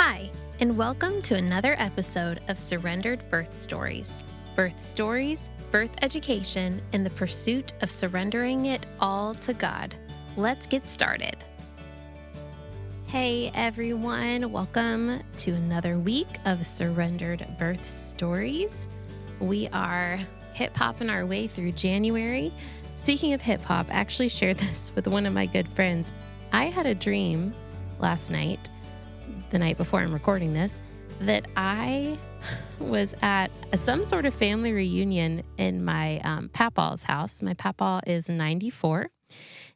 Hi, and welcome to another episode of Surrendered Birth Stories. Birth stories, birth education, and the pursuit of surrendering it all to God. Let's get started. Hey everyone, welcome to another week of Surrendered Birth Stories. We are hip-hopping our way through January. Speaking of hip-hop, I actually shared this with one of my good friends. I had a dream last night, the night before I'm recording this, that I was at some sort of family reunion in my papaw's house. My papaw is 94,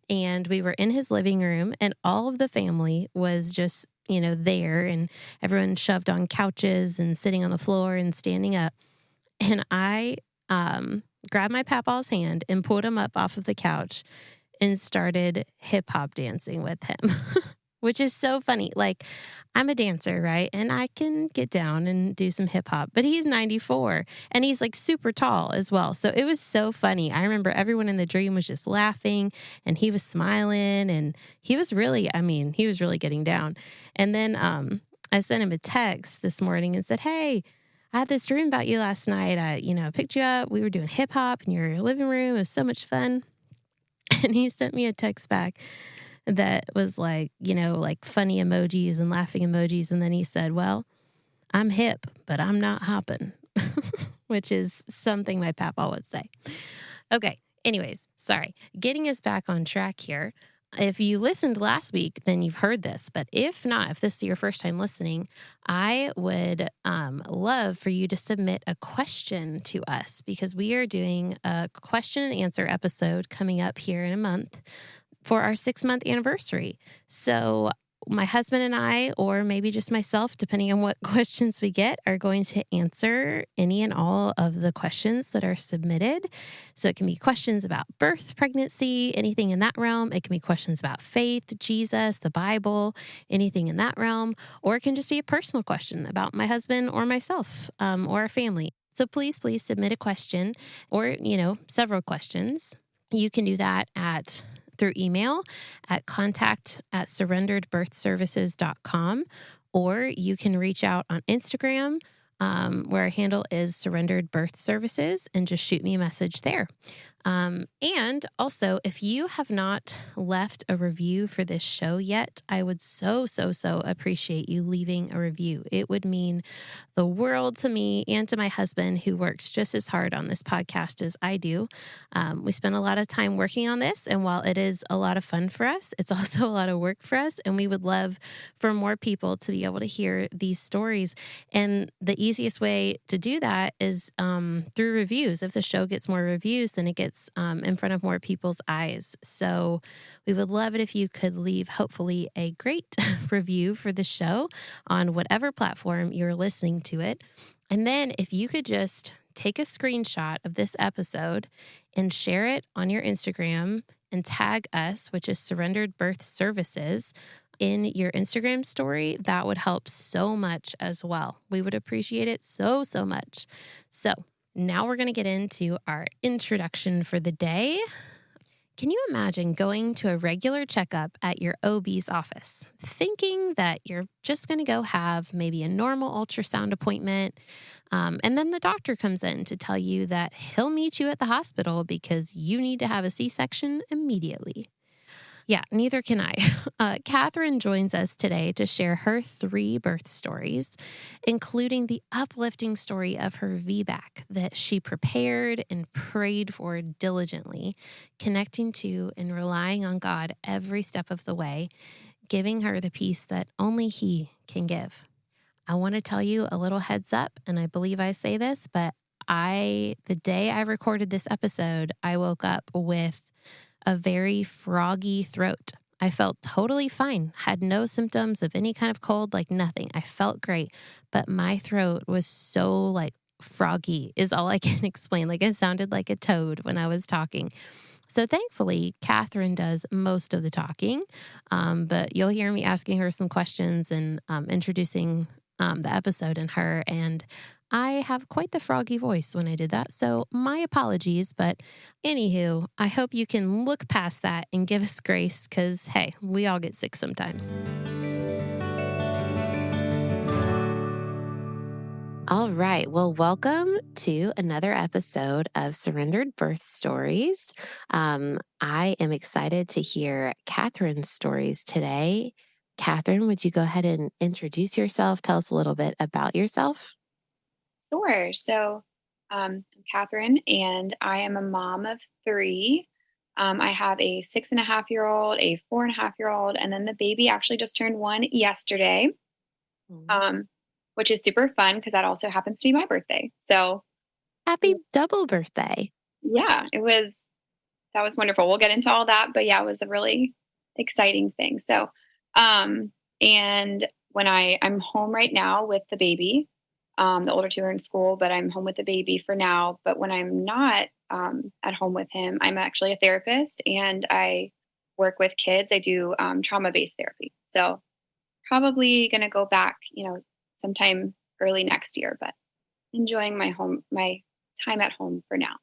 and we were in his living room, and all of the family was just, there, and everyone shoved on couches and sitting on the floor and standing up. And I grabbed my papaw's hand and pulled him up off of the couch and started hip-hop dancing with him, which is so funny. Like, I'm a dancer, right? And I can get down and do some hip hop, but he's 94 and he's like super tall as well. So it was so funny. I remember everyone in the dream was just laughing and he was smiling and he was really getting down. And then I sent him a text this morning and said, "Hey, I had this dream about you last night. I picked you up. We were doing hip hop in your living room. It was so much fun." And he sent me a text back that was like funny emojis and laughing emojis. And then he said, "Well, I'm hip, but I'm not hopping," which is something my papa would say. Okay. Anyways, sorry. Getting us back on track here. If you listened last week, then you've heard this. But if not, if this is your first time listening, I would love for you to submit a question to us because we are doing a question and answer episode coming up here in a month for our 6-month anniversary. So my husband and I, or maybe just myself, depending on what questions we get, are going to answer any and all of the questions that are submitted. So it can be questions about birth, pregnancy, anything in that realm. It can be questions about faith, Jesus, the Bible, anything in that realm. Or it can just be a personal question about my husband or myself or our family. So please submit a question or, several questions. You can do that through email at contact@surrenderedbirthservices.com, or you can reach out on Instagram, where our handle is Surrendered Birth Services, and just shoot me a message there. And also, if you have not left a review for this show yet, I would so appreciate you leaving a review. It would mean the world to me and to my husband, who works just as hard on this podcast as I do. We spend a lot of time working on this, and while it is a lot of fun for us, it's also a lot of work for us, and we would love for more people to be able to hear these stories. And the easiest way to do that is through reviews. If the show gets more reviews, then it gets in front of more people's eyes. So we would love it if you could leave, hopefully, a great review for the show on whatever platform you're listening to it. And then if you could just take a screenshot of this episode and share it on your Instagram and tag us, which is Surrendered Birth Services, in your Instagram story, that would help so much as well. We would appreciate it so much. So now we're going to get into our introduction for the day. Can you imagine going to a regular checkup at your OB's office, thinking that you're just going to go have maybe a normal ultrasound appointment, and then the doctor comes in to tell you that he'll meet you at the hospital because you need to have a C-section immediately? Yeah, neither can I. Kathryn joins us today to share her 3 birth stories, including the uplifting story of her VBAC that she prepared and prayed for diligently, connecting to and relying on God every step of the way, giving her the peace that only He can give. I want to tell you a little heads up, and I believe I say this, but the day I recorded this episode, I woke up with a very froggy throat. I felt totally fine, had no symptoms of any kind of cold, like nothing. I felt great, but my throat was so froggy is all I can explain. Like it sounded like a toad when I was talking. So thankfully, Kathryn does most of the talking, but you'll hear me asking her some questions and introducing the episode and her, and I have quite the froggy voice when I did that, so my apologies. But anywho, I hope you can look past that and give us grace because, hey, we all get sick sometimes. All right. Well, welcome to another episode of Surrendered Birth Stories. I am excited to hear Kathryn's stories today. Kathryn, would you go ahead and introduce yourself? Tell us a little bit about yourself. Sure. I'm Kathryn, and I am a mom of three. I have a 6.5-year-old, a 4.5-year-old, and then the baby actually just turned one yesterday, Mm. um, which is super fun because that also happens to be my birthday. Happy double birthday. Yeah, that was wonderful. We'll get into all that, but yeah, it was a really exciting thing. Um, and when I'm home right now with the baby, the older two are in school, but I'm home with the baby for now. But when I'm not at home with him, I'm actually a therapist and I work with kids. I do trauma based therapy. So probably going to go back, sometime early next year, but enjoying my time at home for now.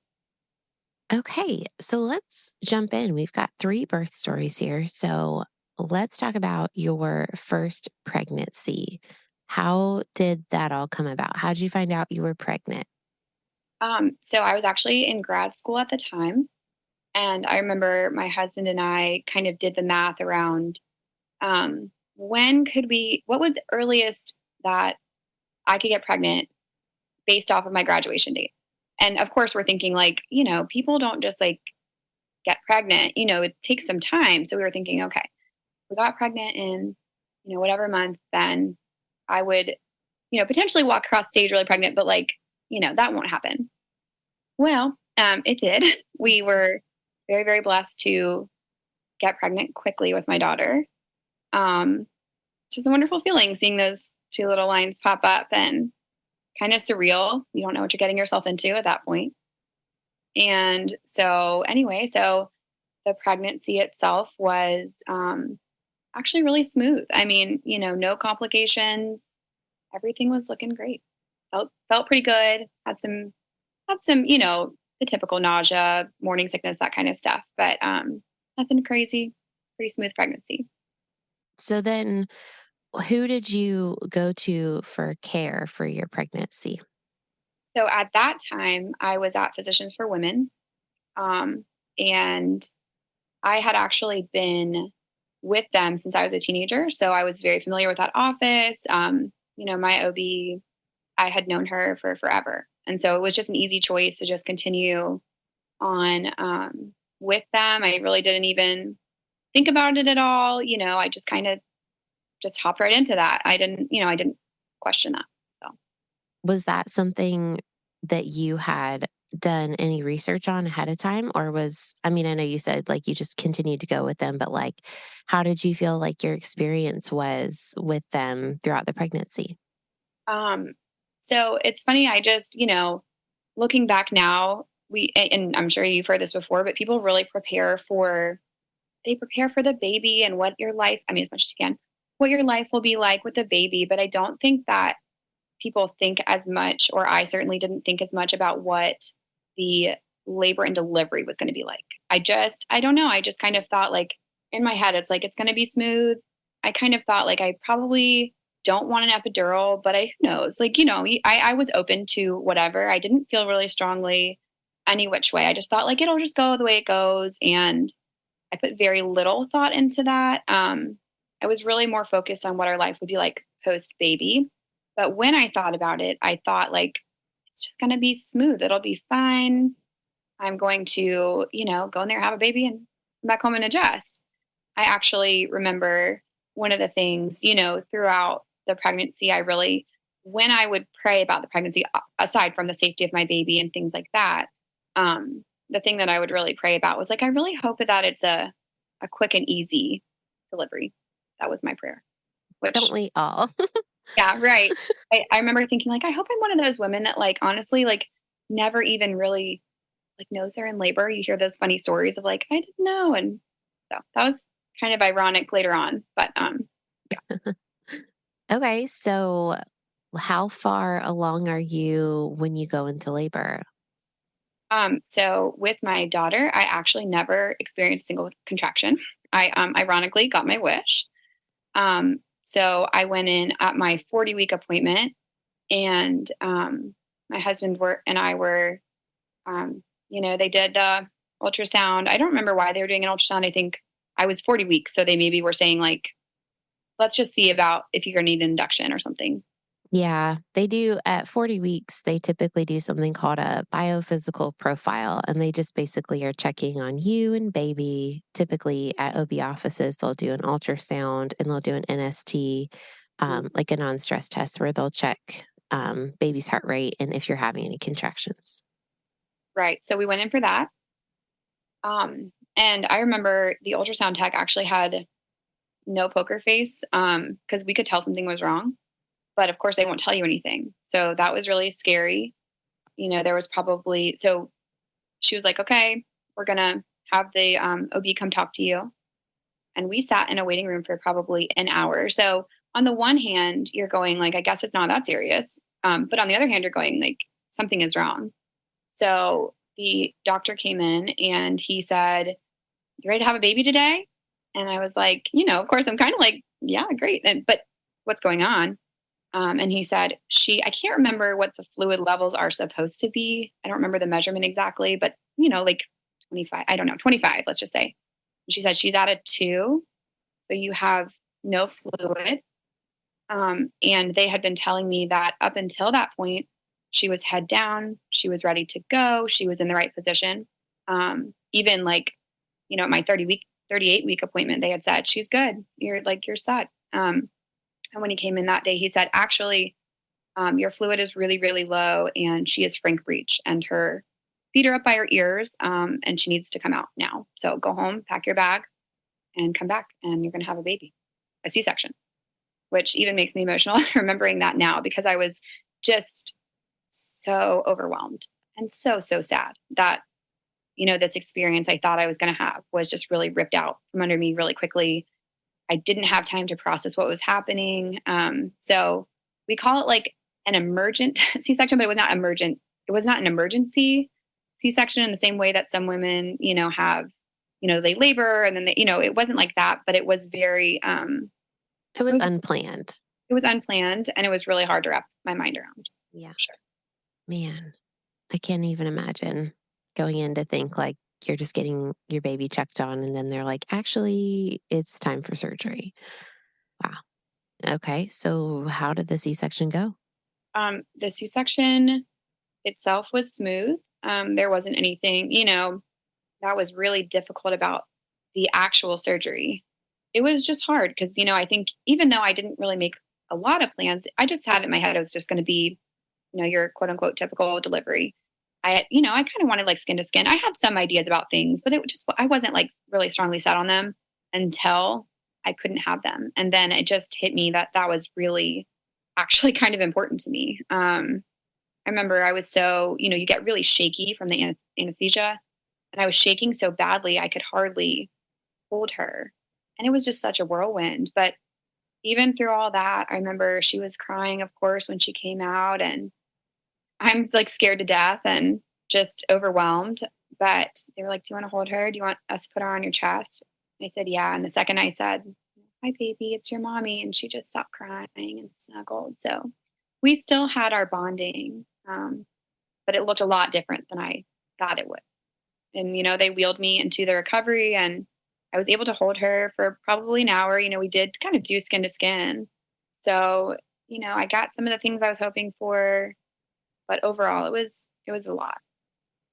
Okay, so let's jump in. We've got three birth stories here. So let's talk about your first pregnancy. How did that all come about? How did you find out you were pregnant? So I was actually in grad school at the time. And I remember my husband and I kind of did the math around what would the earliest that I could get pregnant based off of my graduation date? And of course, we're thinking like, people don't just like get pregnant, it takes some time. So we were thinking, okay, we got pregnant in, whatever month, then I would, potentially walk across stage really pregnant, but like, that won't happen. Well, it did. We were very, very blessed to get pregnant quickly with my daughter. It's just a wonderful feeling seeing those two little lines pop up and kind of surreal. You don't know what you're getting yourself into at that point. And so the pregnancy itself was actually really smooth. I mean, no complications. Everything was looking great. Felt pretty good. Had some, the typical nausea, morning sickness, that kind of stuff, but nothing crazy. Pretty smooth pregnancy. So then, who did you go to for care for your pregnancy? So at that time, I was at Physicians for Women, um, and I had actually been with them since I was a teenager. So I was very familiar with that office. My OB, I had known her for forever. And so it was just an easy choice to just continue on with them. I really didn't even think about it at all. I just kind of just hopped right into that. I didn't question that. So. Was that something that you had done any research on ahead of time? Or I mean, I know you said like you just continued to go with them, but like, how did you feel like your experience was with them throughout the pregnancy? Um, so it's funny. I just, looking back now, and I'm sure you've heard this before, but people really prepare for the baby and what your life, I mean, as much as you can, what your life will be like with the baby. But I don't think that people think as much, or I certainly didn't think as much about what the labor and delivery was going to be like. I don't know. I just kind of thought like in my head, it's like, it's going to be smooth. I kind of thought like, I probably don't want an epidural, but who knows? Like, I was open to whatever. I didn't feel really strongly any which way. I just thought like, it'll just go the way it goes. And I put very little thought into that. I was really more focused on what our life would be like post baby. But when I thought about it, I thought like, it's just going to be smooth. It'll be fine. I'm going to, go in there, have a baby, and come back home and adjust. I actually remember one of the things, throughout the pregnancy, when I would pray about the pregnancy, aside from the safety of my baby and things like that, the thing that I would really pray about was like, I really hope that it's a quick and easy delivery. That was my prayer, Don't which, we all? yeah, right. I remember thinking like, I hope I'm one of those women that like, honestly, like never even really like knows they're in labor. You hear those funny stories of like, I didn't know. And so that was kind of ironic later on, but yeah. Okay, so how far along are you when you go into labor? So with my daughter, I actually never experienced a single contraction. I ironically got my wish. So I went in at my 40-week appointment And my husband and I were, they did the ultrasound. I don't remember why they were doing an ultrasound. I think I was 40 weeks. So they maybe were saying, like, let's just see about if you're going to need an induction or something. Yeah, they do at 40 weeks, they typically do something called a biophysical profile, and they just basically are checking on you and baby. Typically at OB offices, they'll do an ultrasound and they'll do an NST, Mhm. like a non stress test where they'll check baby's heart rate and if you're having any contractions. Right. So we went in for that. And I remember the ultrasound tech actually had no poker face because we could tell something was wrong. But of course, they won't tell you anything. So that was really scary. There was probably, so she was like, okay, we're going to have the OB come talk to you. And we sat in a waiting room for probably an hour. So on the one hand, you're going like, I guess it's not that serious. But on the other hand, you're going like, something is wrong. So the doctor came in and he said, you ready to have a baby today? And I was like, of course, I'm kind of like, yeah, great. But what's going on? And he said, I can't remember what the fluid levels are supposed to be. I don't remember the measurement exactly, but, like 25, I don't know, 25, let's just say. And she said, she's at a 2. So you have no fluid. And they had been telling me that up until that point, she was head down, she was ready to go, she was in the right position. Even like, at my 38-week appointment, they had said, she's good. You're set. And when he came in that day, he said, actually, your fluid is really, really low and she is frank breech and her feet are up by her ears and she needs to come out now. So go home, pack your bag and come back and you're going to have a baby, a C-section, which even makes me emotional remembering that now because I was just so overwhelmed and so, so sad that, this experience I thought I was going to have was just really ripped out from under me really quickly. I didn't have time to process what was happening. So we call it like an emergent C-section, but it was not emergent. It was not an emergency C-section in the same way that some women, have, they labor and then they, it wasn't like that, but it was very, It it was was, unplanned. it was unplanned and it was really hard to wrap my mind around. Yeah. For sure. Man, I can't even imagine going in to think like you're just getting your baby checked on and then they're like, actually, it's time for surgery. Wow. Okay. So how did the C-section go? The C-section itself was smooth. There wasn't anything, that was really difficult about the actual surgery. It was just hard because, I think even though I didn't really make a lot of plans, I just had it in my head it was just going to be, your quote unquote typical delivery. I kind of wanted like skin to skin. I had some ideas about things, but I wasn't like really strongly set on them until I couldn't have them. And then it just hit me that that was really actually kind of important to me. I remember I was so, you get really shaky from the anesthesia and I was shaking so badly I could hardly hold her. And it was just such a whirlwind. But even through all that, I remember she was crying, of course, when she came out, and I'm like scared to death and just overwhelmed. But they were like, do you want to hold her? Do you want us to put her on your chest? And I said, yeah. And the second I said, hi, baby, it's your mommy. And she just stopped crying and snuggled. So we still had our bonding, but it looked a lot different than I thought it would. And, they wheeled me into the recovery and I was able to hold her for probably an hour. We did kind of do skin to skin. So, I got some of the things I was hoping for, but overall it was a lot.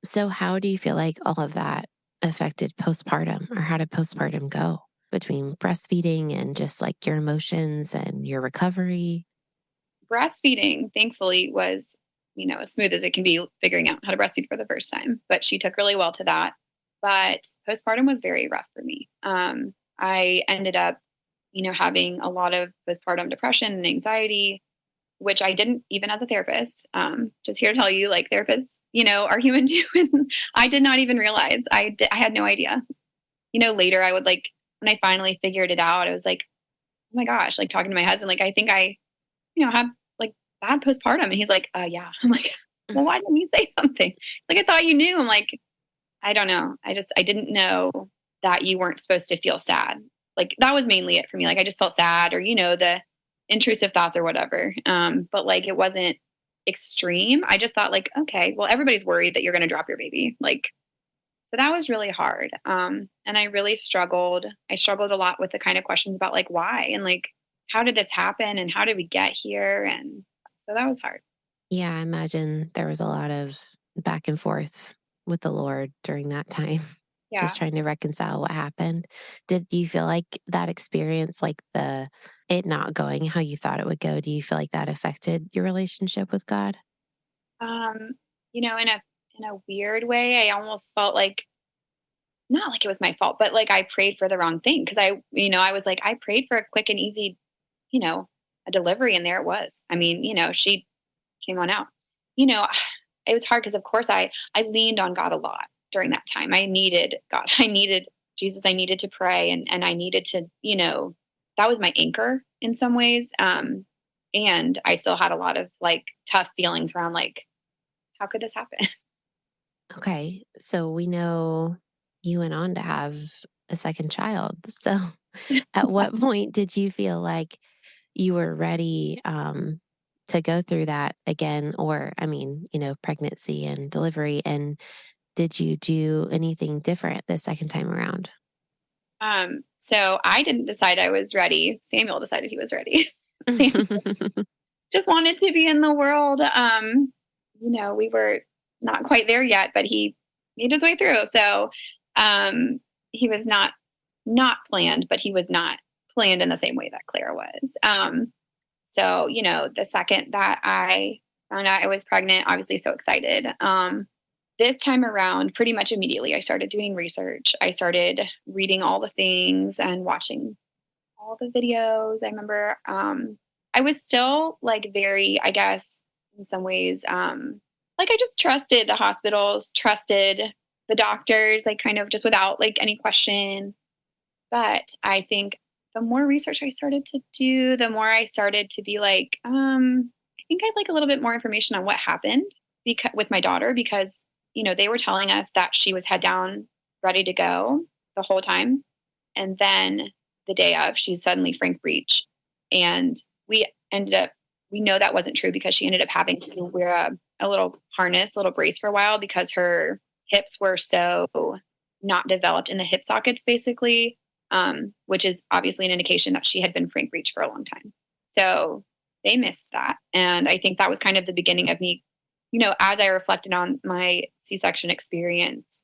So how do you feel like all of that affected postpartum, or how did postpartum go between breastfeeding and just like your emotions and your recovery? Breastfeeding, thankfully, was, as smooth as it can be figuring out how to breastfeed for the first time, but she took really well to that. But postpartum was very rough for me. I ended up, having a lot of postpartum depression and anxiety, which I didn't even as a therapist. Just here to tell you, like therapists, are human too. And I did not even realize I had no idea. Later I would like, when I finally figured it out, I was like, oh my gosh, like talking to my husband, like, I think I, have like bad postpartum. And he's like, yeah. I'm like, well, why didn't you say something? Like, I thought you knew. I'm like, I don't know. I didn't know that you weren't supposed to feel sad. Like that was mainly it for me. Like I just felt sad or, the intrusive thoughts or whatever. But like, it wasn't extreme. I just thought like, okay, well, everybody's worried that you're going to drop your baby. Like, so that was really hard. And I really struggled. I struggled a lot with the kind of questions about like why and like how did this happen and how did we get here? And so that was hard. Yeah, I imagine there was a lot of back and forth with the Lord during that time, just Yeah. trying to reconcile what happened. Did you feel like that experience, like it not going how you thought it would go, do you feel like that affected your relationship with God? Um, in a weird way, I almost felt like not like it was my fault, but like I prayed for the wrong thing because I was like, I prayed for a quick and easy, you know, a delivery, and there it was. I mean, she came on out. You know, it was hard because of course I leaned on God a lot during that time. I needed God. I needed Jesus. I needed to pray and I needed to, that was my anchor in some ways. And I still had a lot of like tough feelings around like, how could this happen? Okay, so we know you went on to have a second child. So at what point did you feel like you were ready to go through that again? Or, I mean, pregnancy and delivery. And did you do anything different the second time around? So I didn't decide I was ready. Samuel decided he was ready. Sam just wanted to be in the world. We were not quite there yet, but he made his way through. So he was not planned, but he was not planned in the same way that Claire was. So, the second that I found out I was pregnant, obviously so excited. This time around, pretty much immediately, I started doing research. I started reading all the things and watching all the videos. I remember I was still like very, I guess, in some ways, like I just trusted the hospitals, trusted the doctors, like kind of just without like any question. But I think the more research I started to do, the more I started to be like, I think I'd like a little bit more information on what happened with my daughter because, they were telling us that she was head down, ready to go the whole time. And then the day of, she suddenly frank breech. And we ended up, we know that wasn't true because she ended up having to wear a little harness, a little brace for a while because her hips were so not developed in the hip sockets, basically, which is obviously an indication that she had been frank breech for a long time. So they missed that. And I think that was kind of the beginning of me, as I reflected on my C-section experience,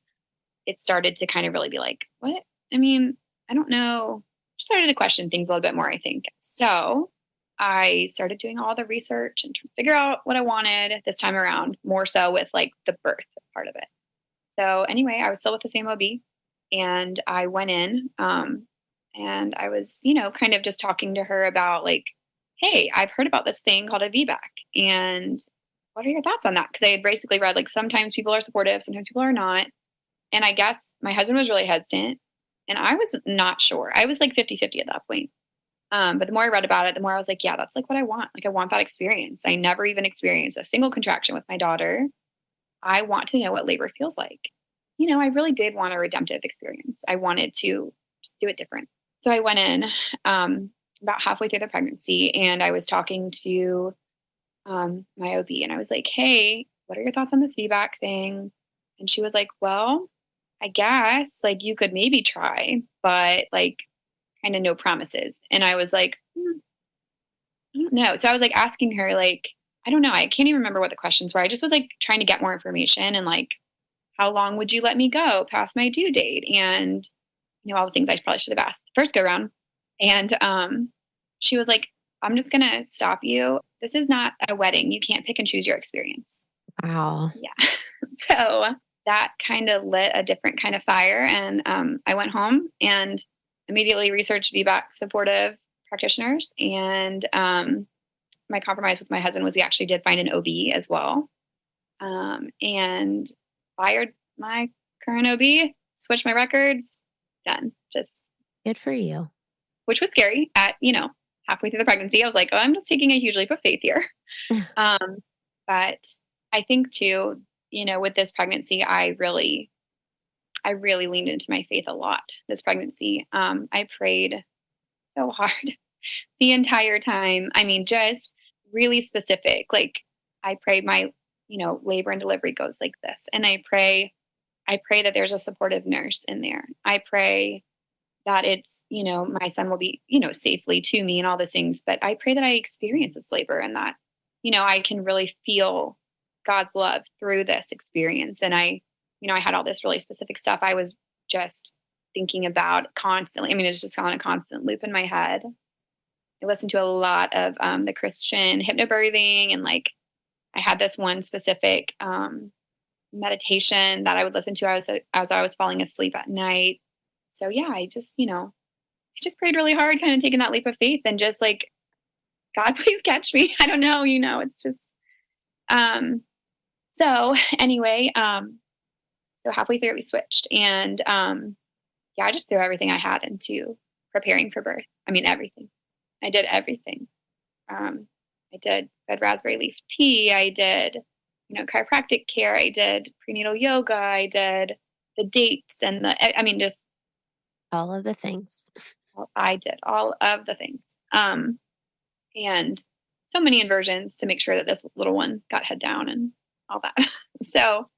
it started to kind of really be like, what? I mean, I don't know. Just started to question things a little bit more, I think. So I started doing all the research and trying to figure out what I wanted this time around, more so with like the birth part of it. So anyway, I was still with the same OB and I went in and I was, kind of just talking to her about like, hey, I've heard about this thing called a VBAC. And what are your thoughts on that? Because I had basically read like sometimes people are supportive, sometimes people are not. And I guess my husband was really hesitant and I was not sure. I was like 50-50 at that point. But the more I read about it, the more I was like, yeah, that's like what I want. Like I want that experience. I never even experienced a single contraction with my daughter. I want to know what labor feels like. I really did want a redemptive experience. I wanted to do it different. So I went in about halfway through the pregnancy and I was talking to my OB and I was like, hey, what are your thoughts on this VBAC thing? And she was like, well, I guess like you could maybe try, but like kind of no promises. And I was like, I don't know. So I was like asking her, like, I don't know. I can't even remember what the questions were. I just was like trying to get more information and like, how long would you let me go past my due date? And, all the things I probably should have asked the first go round. And she was like, I'm just going to stop you. This is not a wedding. You can't pick and choose your experience. Wow. Yeah. So that kind of lit a different kind of fire. And I went home and immediately researched VBAC supportive practitioners. And my compromise with my husband was we actually did find an OB as well. And fired my current OB, switched my records, done. Just, Good for you. which was scary at, halfway through the pregnancy. I was like, oh, I'm just taking a huge leap of faith here. But I think too, with this pregnancy, I really leaned into my faith a lot this pregnancy. I prayed so hard the entire time. I mean, just really specific, like I pray my, labor and delivery goes like this. And I pray that there's a supportive nurse in there. I pray that it's, my son will be, safely to me and all those things. But I pray that I experience this labor and that, I can really feel God's love through this experience. And I had all this really specific stuff I was just thinking about constantly. I mean, it's just on a constant loop in my head. I listened to a lot of the Christian hypnobirthing, and like I had this one specific meditation that I would listen to as I was falling asleep at night. So yeah, I just prayed really hard, kind of taking that leap of faith and just like, God, please catch me. I don't know, it's just um so anyway, so halfway through we switched, and yeah, I just threw everything I had into preparing for birth. I mean everything. I did everything. Um I did red raspberry leaf tea, I did, chiropractic care, I did prenatal yoga, I did the dates and I mean just All of the things. I did all of the things. Um, and so many inversions to make sure that this little one got head down and all that. So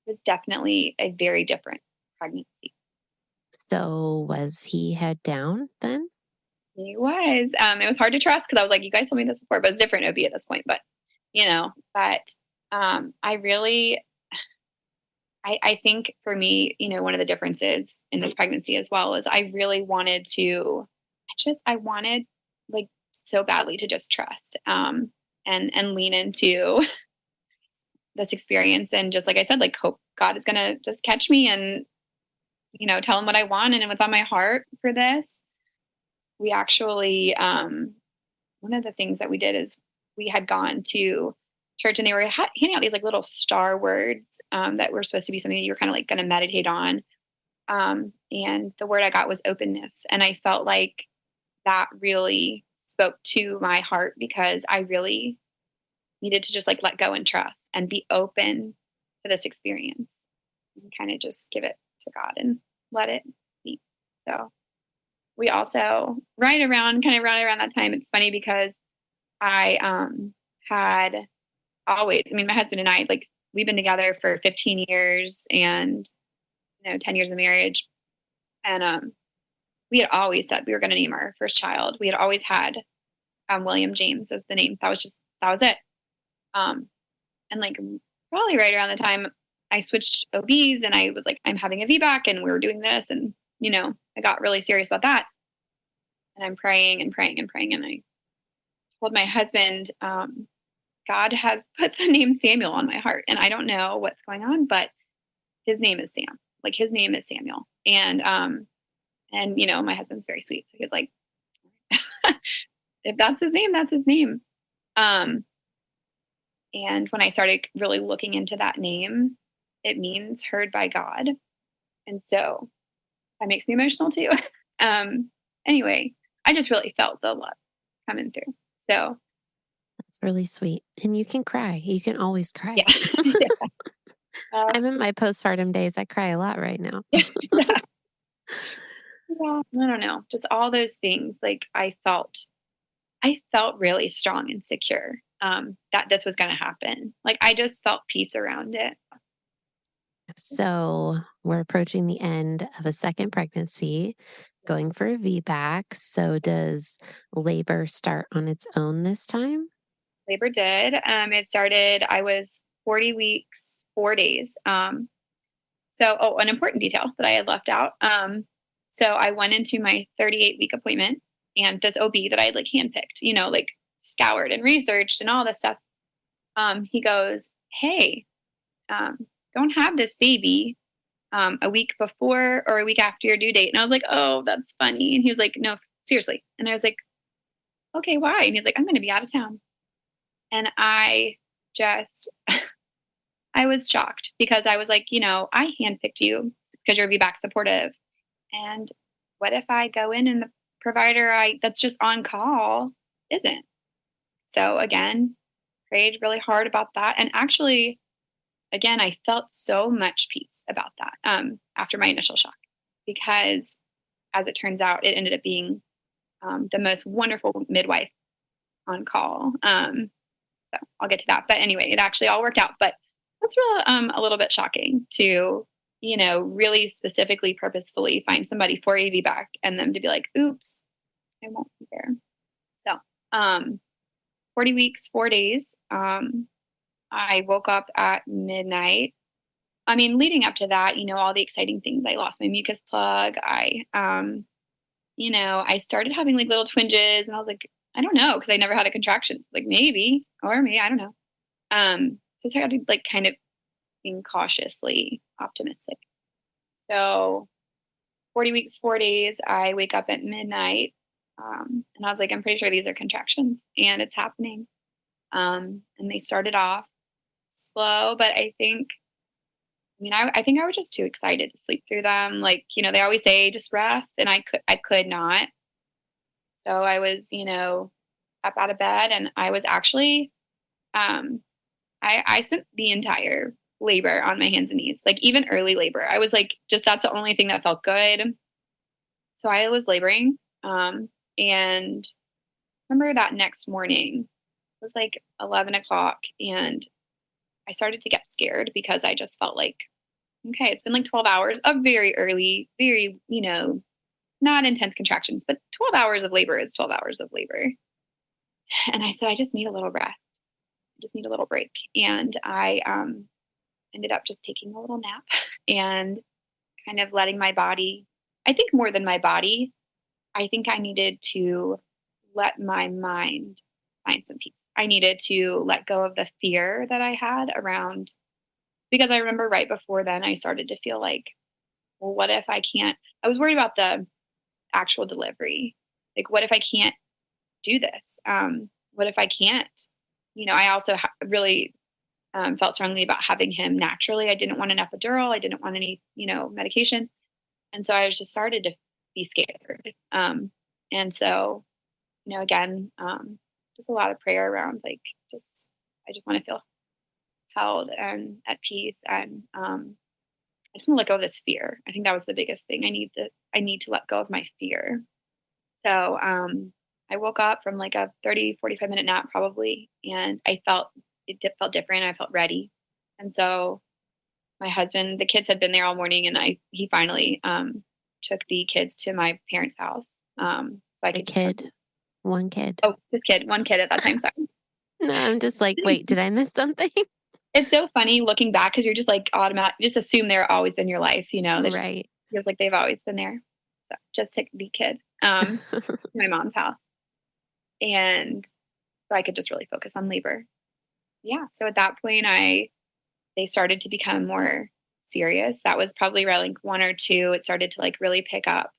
it's definitely a very different pregnancy. So was he head down then? It was. It was hard to trust because I was like, you guys told me this before, but it's different OB at this point. But I really, I think for me, one of the differences in this pregnancy as well is I wanted like so badly to just trust, and lean into this experience. And just like I said, like hope God is going to just catch me and, tell him what I want and what's on my heart for this. We actually, one of the things that we did is we had gone to church, and they were handing out these like little star words, that were supposed to be something that you were kind of like going to meditate on. And the word I got was openness. And I felt like that really spoke to my heart because I really needed to just like let go and trust and be open to this experience and kind of just give it to God and let it be. So we also right around that time, it's funny because I had always, I mean, my husband and I, like, we've been together for 15 years and, 10 years of marriage. And we had always said we were going to name our first child. We had always had William James as the name. That was it. Um, and like probably right around the time I switched OBs and I was like, I'm having a VBAC and we were doing this. And, I got really serious about that. And I'm praying and praying and praying. And I told my husband, God has put the name Samuel on my heart. And I don't know what's going on, but his name is Sam. Like his name is Samuel. And my husband's very sweet. So he was like, if that's his name, that's his name. Um, and when I started really looking into that name, it means heard by God. And so that makes me emotional too. Anyway, I just really felt the love coming through. So That's really sweet. And you can cry. You can always yeah. cry. Yeah. I'm in my postpartum days. I cry a lot right now. Yeah. Yeah. I don't know. Just all those things. Like I felt really strong and secure, that this was going to happen. Like I just felt peace around it. So we're approaching the end of a second pregnancy, going for a VBAC. So does labor start on its own this time? Labor did. It started, I was 40 weeks, 4 days. An important detail that I had left out. So I went into my 38-week appointment, and this OB that I had like handpicked, like scoured and researched and all this stuff. He goes, "Hey, don't have this baby a week before or a week after your due date." And I was like, "Oh, that's funny." And he was like, "No, seriously." And I was like, "Okay, why?" And he's like, "I'm going to be out of town." And I just, I was shocked because I was like, I handpicked you because you're VBAC supportive. And what if I go in and the provider that's just on call isn't? So again, prayed really hard about that. And actually, again, I felt so much peace about that, after my initial shock, because as it turns out, it ended up being the most wonderful midwife on call. So I'll get to that. But anyway, it actually all worked out. But that's really a little bit shocking to, really specifically, purposefully find somebody for a VBAC and them to be like, oops, I won't be there. So 40 weeks, 4 days. I woke up at midnight. I mean, leading up to that, all the exciting things. I lost my mucus plug. I started having like little twinges, and I was like, I don't know, because I never had a contraction. So, like maybe, or me, I don't know. So I started like kind of being cautiously optimistic. So 40 weeks, 4 days, I wake up at midnight. And I was like, I'm pretty sure these are contractions and it's happening. And they started off slow, but I think I was just too excited to sleep through them. Like, they always say just rest, and I could not. So I was, up out of bed, and I was actually, I spent the entire labor on my hands and knees, like even early labor. I was like, just that's the only thing that felt good. So I was laboring. And remember that next morning, it was like 11 o'clock, and I started to get scared because I just felt like, okay, it's been like 12 hours of very early, very, not intense contractions, but 12 hours of labor is 12 hours of labor. And I said, I just need a little rest. I just need a little break. And I ended up just taking a little nap and kind of letting my body, I think more than my body, I think I needed to let my mind find some peace. I needed to let go of the fear that I had around, because I remember right before then I started to feel like, well, what if I can't? I was worried about the actual delivery. Like, what if I can't do this? What if I can't? I also really felt strongly about having him naturally. I didn't want an epidural. I didn't want any, medication. And so I was just started to be scared. And so, again, just a lot of prayer around, like, I just want to feel held and at peace. And I just want to let go of this fear. I think that was the biggest thing. I need to let go of my fear. So I woke up from like a 30, 45-minute nap probably, and it felt different. I felt ready. And so my husband, the kids had been there all morning, and he finally took the kids to my parents' house. So I A could kid, one kid. Oh, one kid at that time. Sorry. No, I'm just like, wait, did I miss something? It's so funny looking back, because you're just like automatic, just assume they're always in your life. They just Right. feels like they've always been there. So just took the kid to my mom's house, and so I could just really focus on labor. Yeah. So at that point, they started to become more serious. That was probably around like 1 or 2. It started to like really pick up,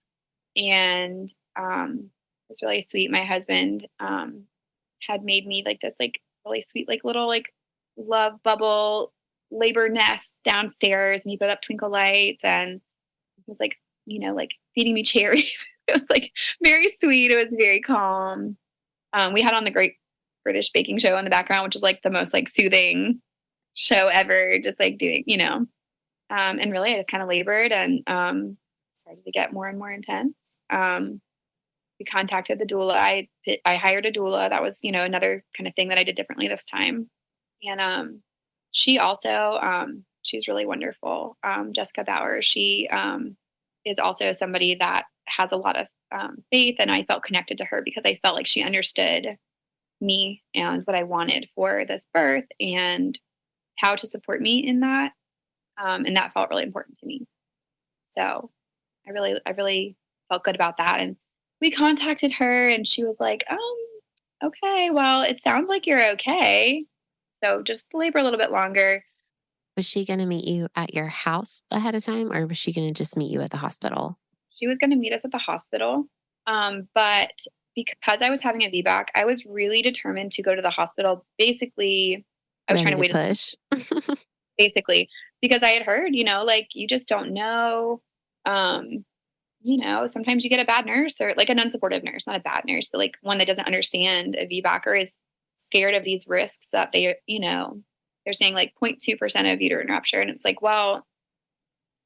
and it was really sweet. My husband had made me like this like really sweet like little like love bubble labor nest downstairs, and he put up twinkle lights, and he was like, like feeding me cherries. It was like very sweet. It was very calm. We had on the Great British Baking Show in the background, which is like the most like soothing show ever, just like doing, and really I just kind of labored, and started to get more and more intense. We contacted the doula. I hired a doula. That was, another kind of thing that I did differently this time. And she also, she's really wonderful. Jessica Bauer. She is also somebody that has a lot of faith, and I felt connected to her because I felt like she understood me and what I wanted for this birth and how to support me in that. And that felt really important to me. So I really felt good about that. And we contacted her, and she was like, okay, well, it sounds like you're okay. So just labor a little bit longer. Was she going to meet you at your house ahead of time, or was she going to just meet you at the hospital? She was going to meet us at the hospital. But because I was having a VBAC, I was really determined to go to the hospital. Basically, I was Ready trying to to wait, push? basically, because I had heard, like you just don't know. Um, sometimes you get a bad nurse, or like an unsupportive nurse, not a bad nurse, but like one that doesn't understand a VBAC or is scared of these risks that they're saying like 0.2% of uterine rupture. And it's like, well,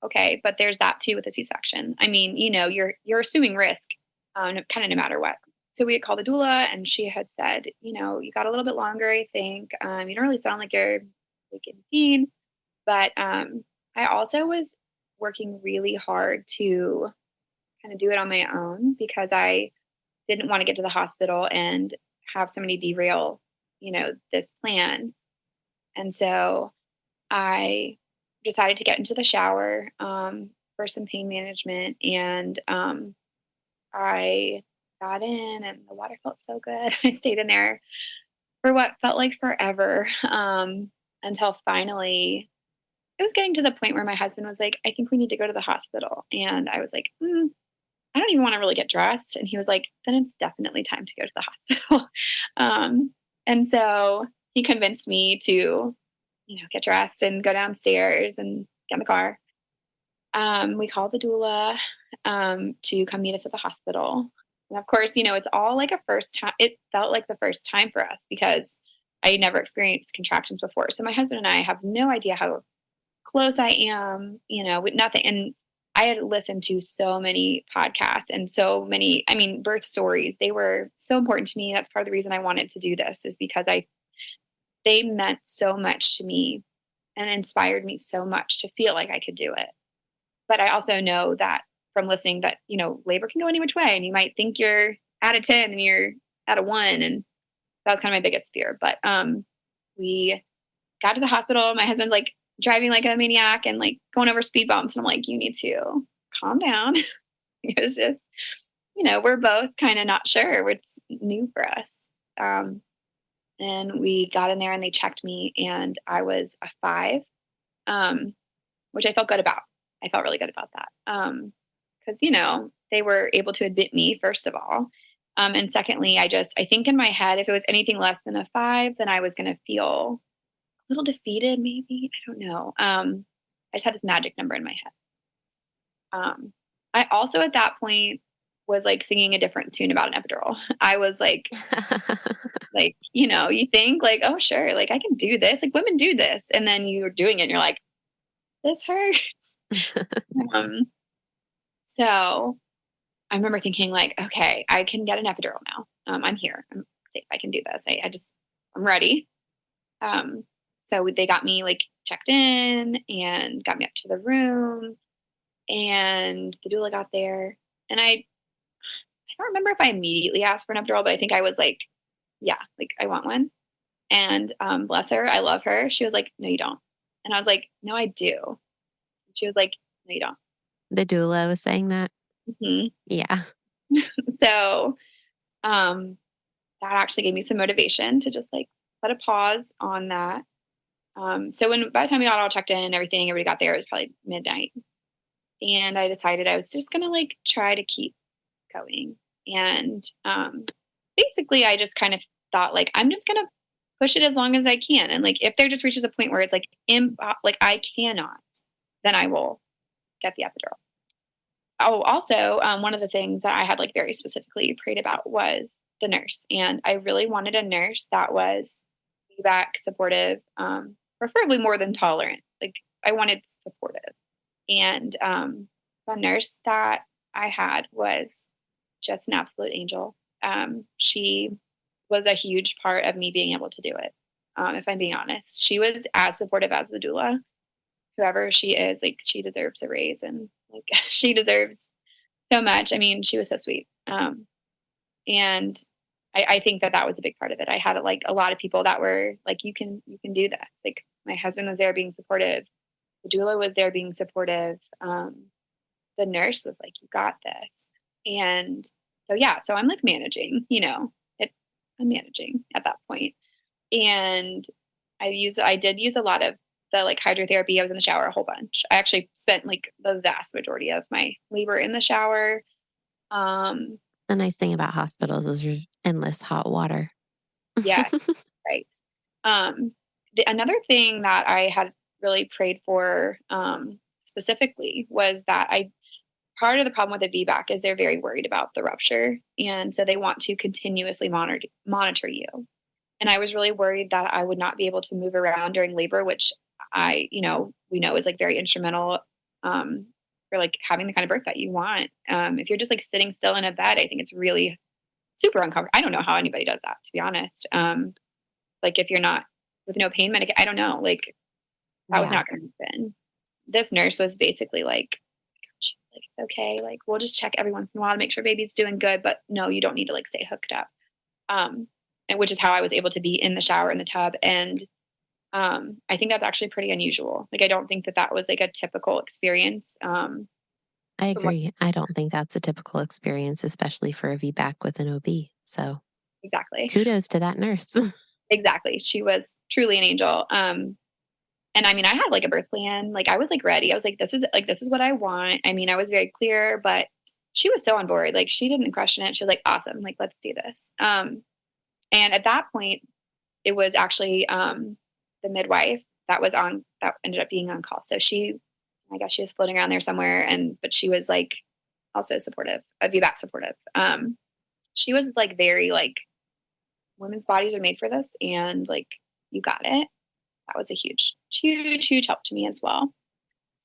okay, but there's that too with a C-section. I mean, you're assuming risk, kind of no matter what. so we had called the doula and she had said, you got a little bit longer, I think. You don't really sound like you're like in pain. But I also was working really hard to kind of do it on my own because I didn't want to get to the hospital and have somebody derail, this plan. And so I decided to get into the shower for some pain management. And I got in and the water felt so good. I stayed in there for what felt like forever until finally it was getting to the point where my husband was like, I think we need to go to the hospital. And I was like, I don't even want to really get dressed. And he was like, then it's definitely time to go to the hospital. And so he convinced me to, get dressed and go downstairs and get in the car. We called the doula to come meet us at the hospital. And of course, it's all like a first time. It felt like the first time for us because I had never experienced contractions before. So my husband and I have no idea how close I am, with nothing. And I had listened to so many podcasts and so many, birth stories. They were so important to me. That's part of the reason I wanted to do this is because they meant so much to me and inspired me so much to feel like I could do it. But I also know that from listening that, labor can go any which way and you might think you're at a 10 and you're at a 1. And that was kind of my biggest fear. But we got to the hospital. My husband's like driving like a maniac and like going over speed bumps. And I'm like, you need to calm down. It was just, we're both kind of not sure. It's new for us. And we got in there and they checked me and I was a 5, which I felt good about. I felt really good about that. Because, they were able to admit me, first of all. And secondly, I think in my head, if it was anything less than a 5, then I was going to feel a little defeated, maybe. I don't know. I just had this magic number in my head. I also at that point was like singing a different tune about an epidural. I was like, you think like, oh, sure, like I can do this. Like women do this. And then you're doing it and you're like, this hurts. um, so I remember thinking like, okay, I can get an epidural now. I'm here. I'm safe. I can do this. I'm ready. So they got me like checked in and got me up to the room and the doula got there and I don't remember if I immediately asked for an epidural, but I think I was like, yeah, like I want one. And bless her, I love her. She was like, no, you don't. And I was like, no, I do. She was like, no, you don't. The doula was saying that? Hmm. Yeah. So that actually gave me some motivation to just like put a pause on that. So by the time we got all checked in and everybody got there, it was probably midnight. And I decided I was just going to like try to keep going. And basically I just kind of thought like, I'm just going to push it as long as I can. And like, if there just reaches a point where it's like, like I cannot, then I will get the epidural. Oh, also, one of the things that I had like very specifically prayed about was the nurse. And I really wanted a nurse that was VBAC supportive, preferably more than tolerant. Like I wanted supportive. And the nurse that I had was just an absolute angel. She was a huge part of me being able to do it. If I'm being honest, she was as supportive as the doula. Whoever she is, like she deserves a raise and like she deserves so much. I mean, she was so sweet. And I think that was a big part of it. I had like a lot of people that were like, you can do this. Like my husband was there being supportive. The doula was there being supportive. The nurse was like, you got this. And so, yeah, so I'm like managing, I'm managing at that point. And I did use a lot of the like hydrotherapy. I was in the shower a whole bunch. I actually spent like the vast majority of my labor in the shower. The nice thing about hospitals is there's endless hot water. Yeah, right. Another thing that I had really prayed for specifically was that part of the problem with a VBAC is they're very worried about the rupture. And so they want to continuously monitor you. And I was really worried that I would not be able to move around during labor, which we know is like very instrumental for like having the kind of birth that you want. If you're just like sitting still in a bed, I think it's really super uncomfortable. I don't know how anybody does that, to be honest. Like if you're not with no pain medication, I don't know. Like that was Yeah, not going to happen. This nurse was basically like, it's okay. Like we'll just check every once in a while to make sure baby's doing good, but no, you don't need to like stay hooked up. Um, and which is how I was able to be in the shower in the tub. And I think that's actually pretty unusual. Like I don't think that that was like a typical experience. I From what agree. I don't think that's a typical experience, especially for a VBAC with an OB. So exactly, kudos to that nurse. exactly. She was truly an angel. And I mean, I had like a birth plan. Like I was like ready. I was like, this is what I want. I mean, I was very clear, but she was so on board. Like she didn't question it. She was like, awesome. Like, let's do this. And at that point, it was actually the midwife that ended up being on call. So I guess she was floating around there somewhere. But she was like also supportive, a VBAC supportive. She was like very like women's bodies are made for this, and like you got it. That was a huge, huge, huge help to me as well.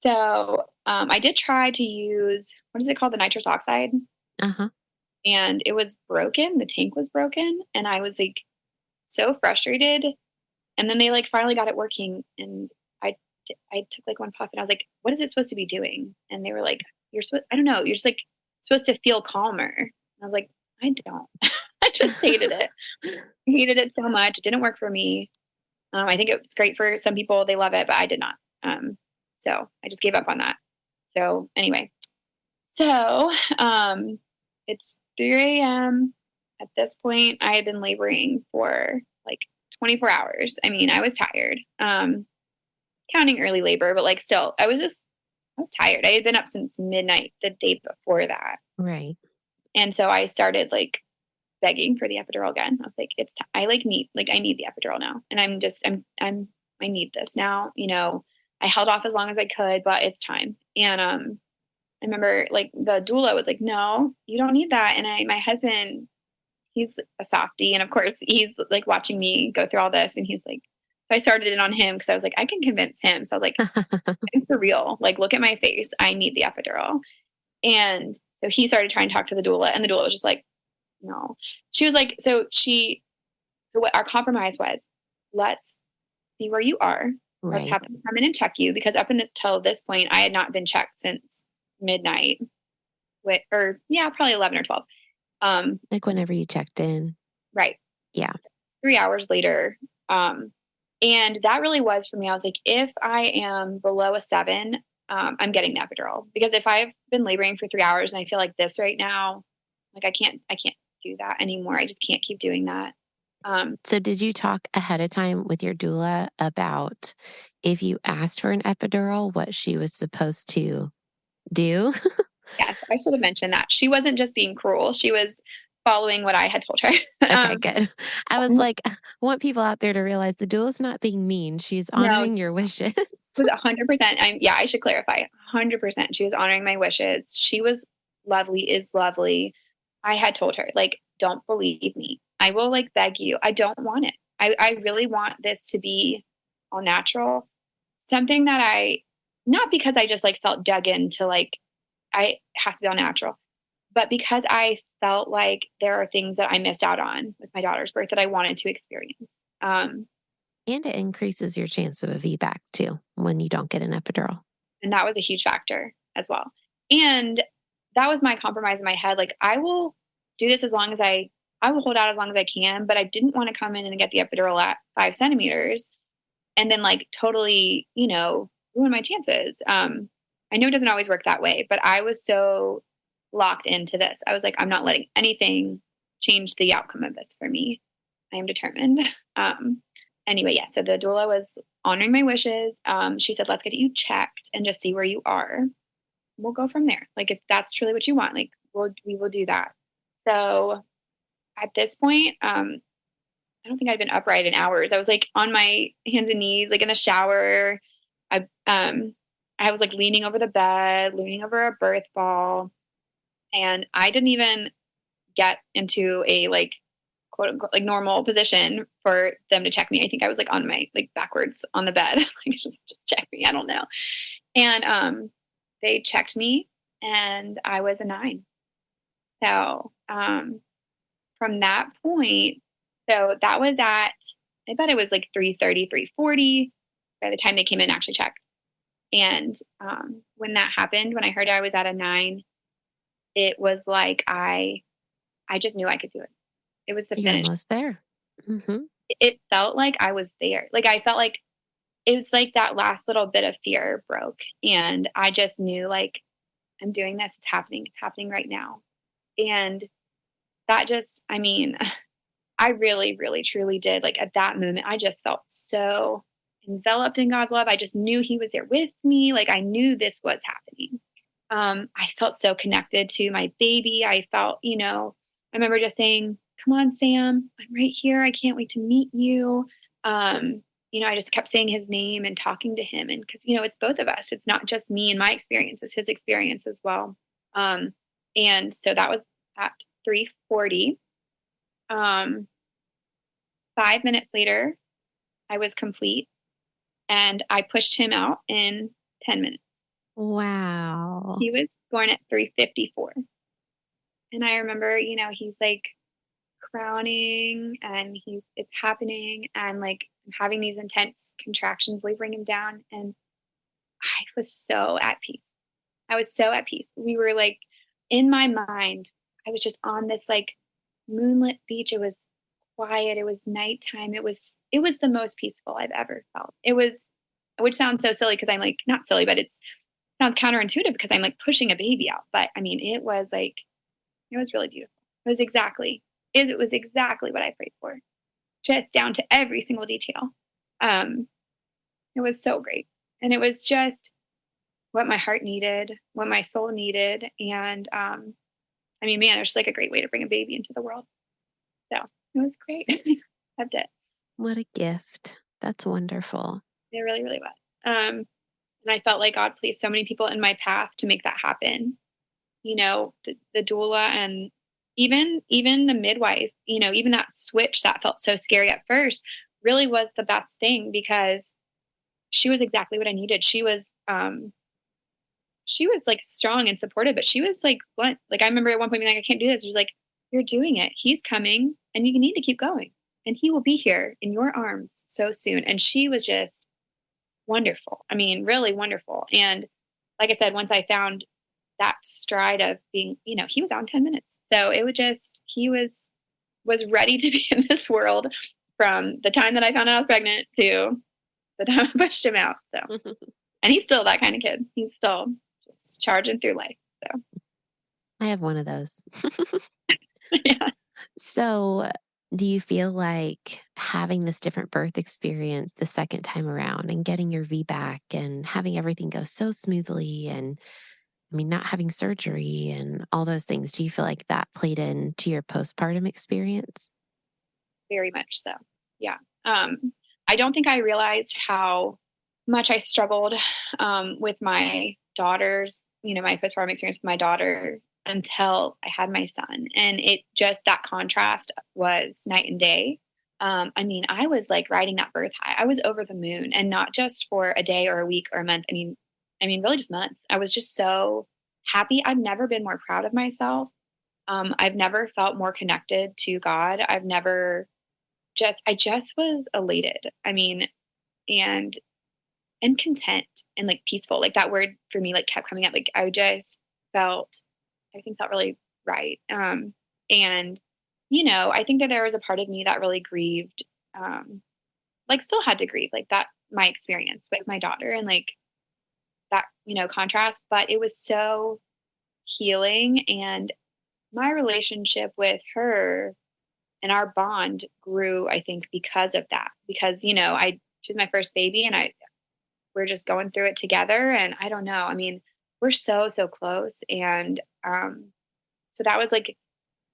So I did try to use, what is it called? The nitrous oxide. Uh-huh. And it was broken. The tank was broken. And I was like so frustrated. And then they like finally got it working. And I, I took like one puff and I was like, what is it supposed to be doing? And they were like, I don't know. You're just like supposed to feel calmer. And I was like, I don't. I just hated it. I hated it so much. It didn't work for me. I think it was great for some people. They love it, but I did not. So I just gave up on that. So anyway, so it's 3 a.m. At this point, I had been laboring for like 24 hours. I mean, I was tired, counting early labor, but like still, I was tired. I had been up since midnight the day before that. Right. And so I started like begging for the epidural again. I was like, I need the epidural now. And I need this now. I held off as long as I could, but it's time. And I remember like the doula was like, no, you don't need that. And my husband, he's a softie. And of course he's like watching me go through all this. And he's like, so I started it on him because I was like, I can convince him. So I was like, I'm for real. Like, look at my face. I need the epidural. And so he started trying to talk to the doula, and the doula was just like, no. She was like, so what our compromise was, let's see where you are. Let's Right. have them come in and check you, because up until this point, I had not been checked since midnight or yeah, probably 11 or 12. Like whenever you checked in. Right. Yeah. 3 hours later. And that really was for me. I was like, if I am below a 7, I'm getting the epidural, because if I've been laboring for 3 hours and I feel like this right now, like I can't do that anymore. I just can't keep doing that. So did you talk ahead of time with your doula about if you asked for an epidural, what she was supposed to do? Yes, I should have mentioned that. She wasn't just being cruel. She was following what I had told her. Okay, um, good. I was like, I want people out there to realize the doula's not being mean. She's no, honoring your wishes. it was 100%. Yeah, I should clarify. 100%. She was honoring my wishes. She was lovely, is lovely. I had told her, like, don't believe me. I will like beg you. I don't want it. I really want this to be all natural. Something that not because I just like felt dug into like, I have to be all natural, but because I felt like there are things that I missed out on with my daughter's birth that I wanted to experience. Um, And it increases your chance of a VBAC too when you don't get an epidural. and that was a huge factor as well. And that was my compromise in my head. Like, I will do this I will hold out as long as I can, but I didn't want to come in and get the epidural at 5 centimeters and then like totally, ruin my chances. I know it doesn't always work that way, but I was so locked into this. I was like, I'm not letting anything change the outcome of this for me. I am determined. Um, anyway, yeah. So the doula was honoring my wishes. She said, let's get you checked and just see where you are. We'll go from there. Like, if that's truly what you want, like, we will do that. So at this point, I don't think I'd been upright in hours. I was like on my hands and knees, like in the shower. I, um, I was like leaning over the bed, leaning over a birth ball. And I didn't even get into a like quote unquote like normal position for them to check me. I think I was like on my like backwards on the bed, like just check me. I don't know. And they checked me, and I was a 9. So from that point, so that was at, I bet it was like 3:30, 3:40 by the time they came in and actually checked. And when that happened, when I heard I was at a 9, it was like I just knew I could do it. It was the You're finish. almost there. Hmm. It felt like I was there. Like I felt like it was like that last little bit of fear broke, and I just knew like I'm doing this. It's happening. It's happening right now. And that just, I mean, I really, really, truly did. Like at that moment, I just felt so enveloped in God's love. I just knew He was there with me. Like I knew this was happening. I felt so connected to my baby. I felt, I remember just saying, "Come on, Sam, I'm right here. I can't wait to meet you." I just kept saying his name and talking to him. And because, it's both of us, it's not just me and my experience, it's his experience as well. Um, and so that was at 3:40. Um, 5 minutes later, I was complete and I pushed him out in 10 minutes. Wow. He was born at 3:54. And I remember, he's like crowning and it's happening and like I'm having these intense contractions laboring him down. And I was so at peace. I was so at peace. We were like in my mind, I was just on this like moonlit beach. It was quiet. It was nighttime. It was the most peaceful I've ever felt. It was, which sounds so silly because I'm like not silly, but it sounds counterintuitive because I'm like pushing a baby out. But I mean, it was really beautiful. It was exactly what I prayed for, just down to every single detail. Um, it was so great, and it was just what my heart needed, what my soul needed, and I mean, man, it was like a great way to bring a baby into the world. So it was great. Loved it. What a gift. That's wonderful. It really, really was. And I felt like God placed so many people in my path to make that happen. The doula and even the midwife, even that switch that felt so scary at first really was the best thing because she was exactly what I needed. She was like strong and supportive, but she was like blunt. Like I remember at one point being like, I can't do this. She was like, "You're doing it. He's coming and you need to keep going. And he will be here in your arms so soon." And she was just wonderful. I mean, really wonderful. And like I said, once I found that stride of being, he was out in 10 minutes. So it would just, he was ready to be in this world from the time that I found out I was pregnant to the time I pushed him out. So, and he's still that kind of kid. He's still just charging through life. So, I have one of those. yeah. So, do you feel like having this different birth experience the second time around and getting your VBAC and having everything go so smoothly and I mean, not having surgery and all those things, do you feel like that played into your postpartum experience? Very much so. Yeah. I don't think I realized how much I struggled with my daughters, my postpartum experience with my daughter until I had my son. And it just, that contrast was night and day. I mean, I was like riding that birth high. I was over the moon and not just for a day or a week or a month. I mean, really just months. I was just so happy. I've never been more proud of myself. I've never felt more connected to God. I just was elated. I mean, and content and like peaceful. Like that word for me like kept coming up. Like I just felt everything felt really right. And I think that there was a part of me that really grieved, like still had to grieve like that my experience with my daughter and like that, contrast, but it was so healing and my relationship with her and our bond grew, I think, because of that. Because, she's my first baby and we're just going through it together. And I don't know. I mean, we're so, so close. And so that was like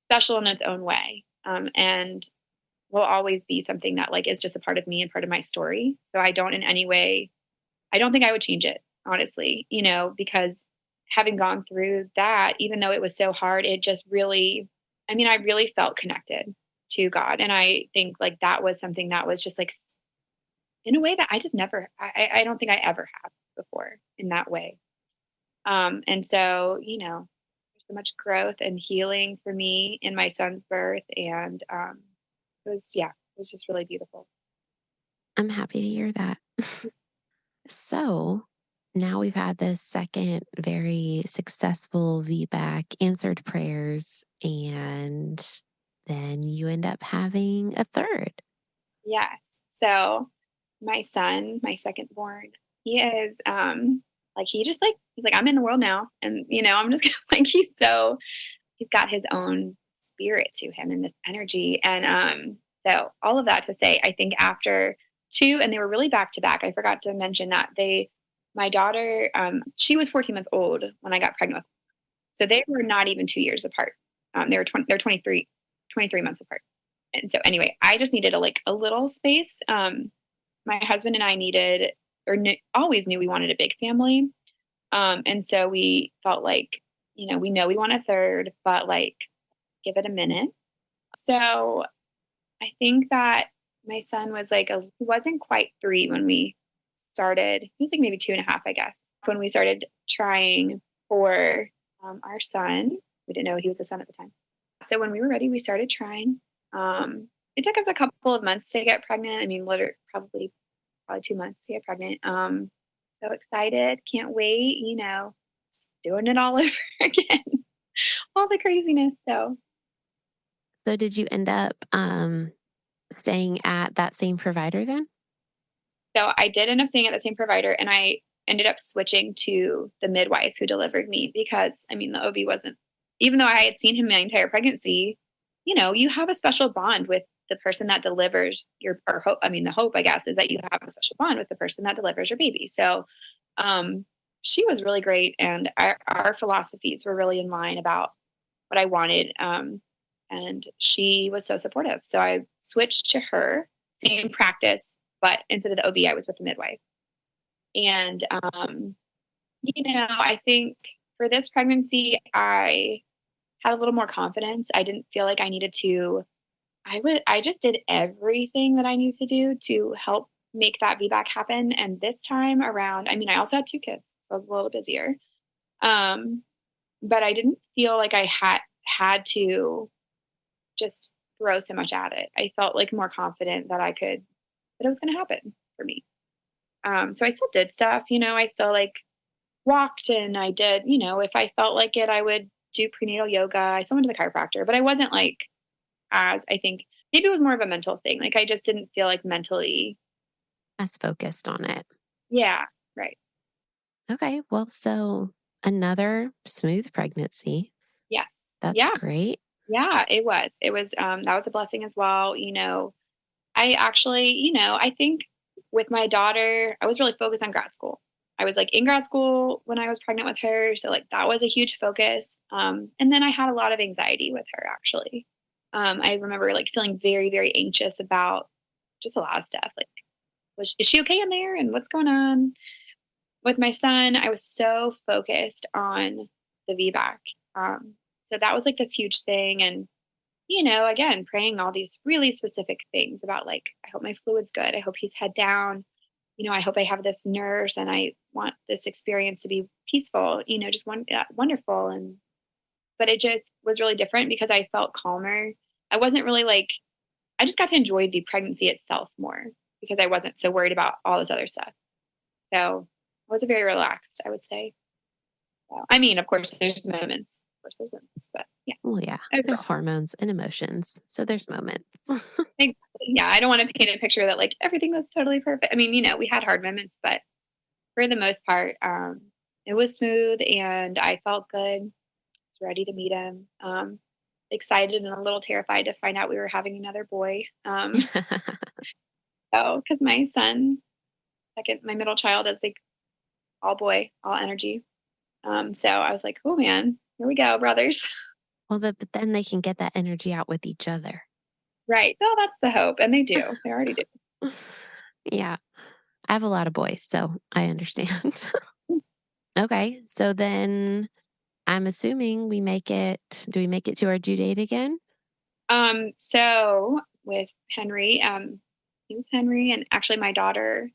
special in its own way. And will always be something that like is just a part of me and part of my story. So I don't in any way, I don't think I would change it, honestly, because having gone through that, even though it was so hard, it just really, I mean, I really felt connected to God. And I think like that was something that was just like in a way that I just never, I don't think I ever have before in that way. And so, so much growth and healing for me in my son's birth. And it was just really beautiful. I'm happy to hear that. So now we've had this second very successful VBAC, answered prayers, and then you end up having a third. Yes. So my son, my second born, he is like he just like he's like, I'm in the world now. And I'm just like he's got his own spirit to him and this energy. And so all of that to say, I think after two, and they were really back to back. I forgot to mention that my daughter, she was 14 months old when I got pregnant with her. So they were not even 2 years apart. They're 23 months apart. And so anyway, I just needed a little space. My husband and I needed always knew we wanted a big family. And so we felt like, we know we want a third, but like give it a minute. So I think that my son was he wasn't quite 3 when we started. He was like maybe 2.5, I guess, when we started trying for our son. We didn't know he was a son at the time. So when we were ready, we started trying. It took us a couple of months to get pregnant. I mean, literally probably 2 months to get pregnant. So excited. Can't wait, just doing it all over again. All the craziness. So did you end up staying at that same provider then? So I did end up staying at the same provider, and I ended up switching to the midwife who delivered me because, I mean, the OB wasn't, even though I had seen him my entire pregnancy, you have a special bond with the person that delivers or hope. I mean, the hope, I guess, is that you have a special bond with the person that delivers your baby. So, she was really great, and our philosophies were really in line about what I wanted. And she was so supportive. So I switched to her, same practice, but instead of the OB, I was with the midwife. And, I think for this pregnancy, I had a little more confidence. I didn't feel like I needed to, I just did everything that I needed to do to help make that VBAC happen. And this time around, I mean, I also had 2 kids, so I was a little busier. Um, but I didn't feel like I had to just throw so much at it. I felt like more confident that it was going to happen for me. So I still did stuff, I still like walked, and I did, if I felt like it, I would do prenatal yoga. I still went to the chiropractor, but I wasn't like, as I think maybe it was more of a mental thing. Like I just didn't feel like mentally. As focused on it. Yeah. Right. Okay. Well, so another smooth pregnancy. Yes. That's Yeah. great. Yeah. It was, that was a blessing as well. I actually, I think with my daughter, I was really focused on grad school. I was like in grad school when I was pregnant with her. So like that was a huge focus. And then I had a lot of anxiety with her actually. I remember like feeling very, very anxious about just a lot of stuff. Like, is she okay in there? And what's going on? With my son, I was so focused on the VBAC. So that was like this huge thing. And again, praying all these really specific things about like, I hope my fluid's good. I hope he's head down. I hope I have this nurse, and I want this experience to be peaceful, just wonderful. But it just was really different because I felt calmer. I wasn't really like, I just got to enjoy the pregnancy itself more because I wasn't so worried about all this other stuff. So I was very relaxed, I would say. So, I mean, of course, there's moments. Of course, there's moments, but yeah. Well, yeah, there's Overall. hormones and emotions. So there's moments. Exactly. Yeah, I don't want to paint a picture that like everything was totally perfect. I mean, we had hard moments, but for the most part, it was smooth and I felt good. Was ready to meet him. Excited and a little terrified to find out we were having another boy. So because my son, my middle child, is like all boy, all energy. So I was like, oh man, here we go, brothers. Well, but then they can get that energy out with each other. Right. No, that's the hope. And they do. They already do. Yeah. I have a lot of boys, so I understand. Okay. So then I'm assuming do we make it to our due date again? So with Henry, he was Henry, and actually my daughter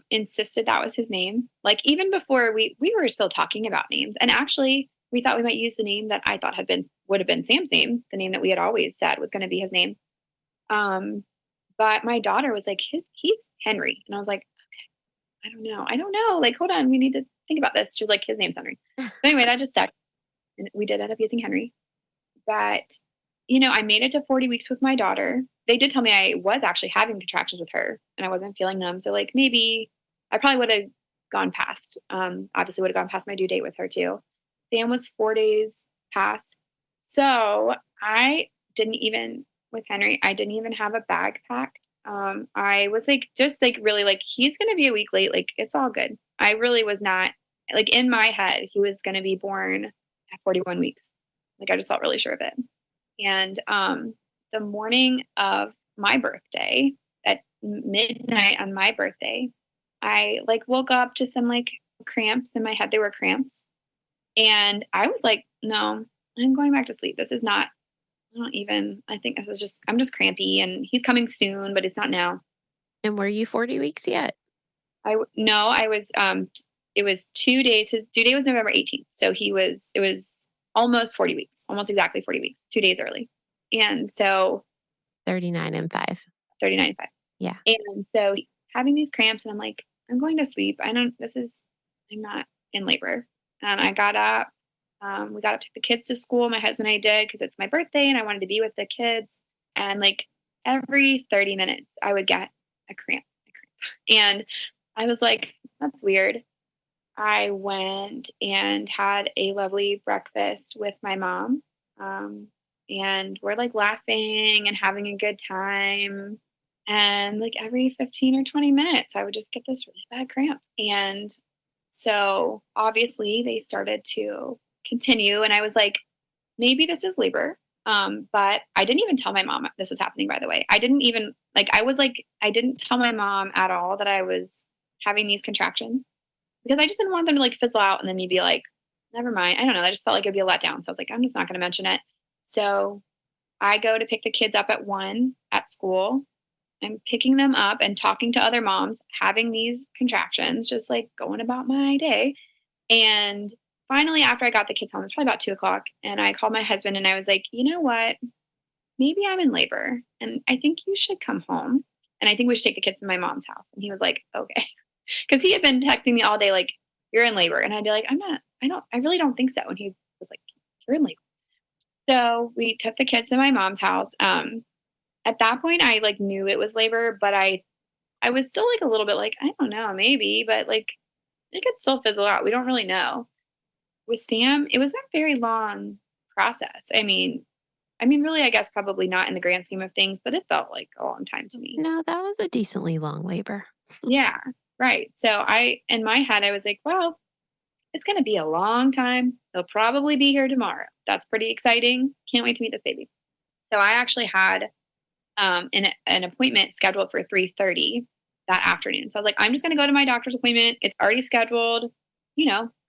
insisted that was his name. Like even before we were still talking about names. And actually we thought we might use the name that I thought would have been Sam's name, the name that we had always said was going to be his name. Um, but my daughter was like, he's Henry. And I was like, I don't know. Like, hold on, we need to think about this. She was like, his name's Henry. But anyway, that just stuck. And we did end up using Henry. But, I made it to 40 weeks with my daughter. They did tell me I was actually having contractions with her and I wasn't feeling them. So like maybe I probably would have gone past, obviously would have gone past my due date with her too. Sam was 4 days past. So I didn't even, with Henry, I didn't even have a bag packed. I was like, just like really like, he's going to be a week late. Like, it's all good. I really was not like in my head, he was going to be born at 41 weeks. Like, I just felt really sure of it. And the morning of my birthday, at midnight on my birthday, I like woke up to some like cramps in my head. They were cramps. And I was like, no, I'm going back to sleep. This is not, I think this was just, I'm just crampy and he's coming soon, but it's not now. And were you 40 weeks yet? No, I was, it was 2 days. His due date was November 18th. So it was almost 40 weeks, almost exactly 40 weeks, 2 days early. And so 39 and 5. 39 and 5. Yeah. And so having these cramps and I'm like, I'm going to sleep. I'm not in labor. And I got up. We got up to take the kids to school. My husband and I did because it's my birthday and I wanted to be with the kids. And like every 30 minutes, I would get a cramp. And I was like, that's weird. I went and had a lovely breakfast with my mom. And we're like laughing and having a good time. And like every 15 or 20 minutes, I would just get this really bad cramp. And so obviously they started to continue. And I was like, maybe this is labor. But I didn't even tell my mom this was happening, by the way. I didn't even I didn't tell my mom at all that I was having these contractions because I just didn't want them to like fizzle out and then me be like, never mind. I don't know. I just felt like it'd be a letdown. So I was like, I'm just not going to mention it. So I go to pick the kids up at 1 at school. I'm picking them up and talking to other moms having these contractions, just like going about my day. And finally, after I got the kids home, it's probably about 2 o'clock. And I called my husband and I was like, you know what? Maybe I'm in labor and I think you should come home. And I think we should take the kids to my mom's house. And he was like, okay. Because he had been texting me all day, like, you're in labor. And I'd be like, I really don't think so. And he was like, you're in labor. So we took the kids to my mom's house. At that point, I like knew it was labor, but I was still like a little bit like, I don't know, maybe, but like it could still fizzle out. We don't really know. With Sam, it was a very long process. Really, I guess probably not in the grand scheme of things, but it felt like a long time to me. No, that was a decently long labor. Yeah, right. So in my head, I was like, well, it's going to be a long time. He'll probably be here tomorrow. That's pretty exciting. Can't wait to meet this baby. So I actually had an appointment scheduled for 3:30 that afternoon. So I was like, I'm just going to go to my doctor's appointment. It's already scheduled,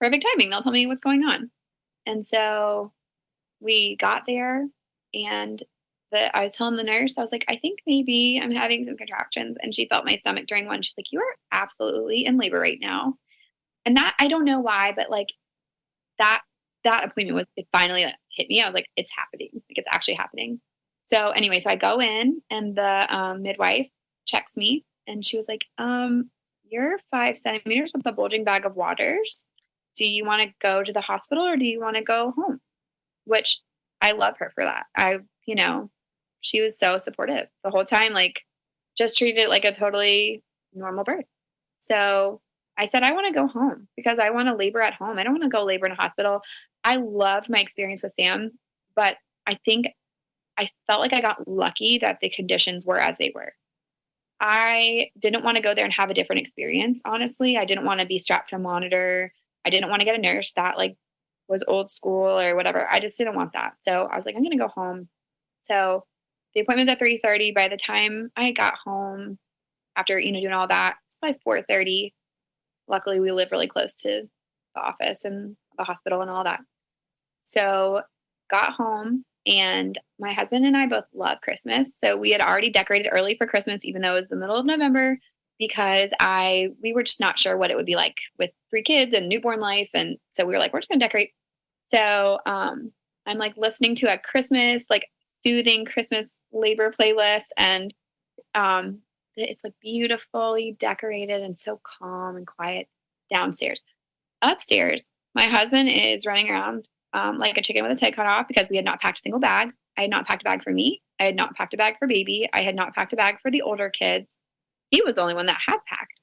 perfect timing. They'll tell me what's going on. And so we got there and I was telling the nurse, I was like, I think maybe I'm having some contractions. And she felt my stomach during one. She's like, you are absolutely in labor right now. And that, I don't know why, but like that appointment it finally hit me. I was like, it's happening. Like it's actually happening. So anyway, so I go in and the midwife checks me and she was like, you're 5 centimeters with a bulging bag of waters. Do you want to go to the hospital or do you want to go home? Which I love her for that. She was so supportive the whole time, like just treated it like a totally normal birth. So I said, I want to go home because I want to labor at home. I don't want to go labor in a hospital. I loved my experience with Sam, but I think I felt like I got lucky that the conditions were as they were. I didn't want to go there and have a different experience. Honestly, I didn't want to be strapped to a monitor. I didn't want to get a nurse that like was old school or whatever. I just didn't want that. So I was like, I'm going to go home. So the appointment's at 3:30. By the time I got home after, doing all that, it's by 4:30. Luckily, we live really close to the office and the hospital and all that. So got home and my husband and I both love Christmas. So we had already decorated early for Christmas, even though it was the middle of November, because we were just not sure what it would be like with 3 kids and newborn life. And so we were like, we're just going to decorate So, I'm like listening to a Christmas, like soothing Christmas labor playlist, and it's like beautifully decorated and so calm and quiet downstairs. Upstairs, my husband is running around like a chicken with its head cut off because we had not packed a single bag. I had not packed a bag for me. I had not packed a bag for baby. I had not packed a bag for the older kids. He was the only one that had packed.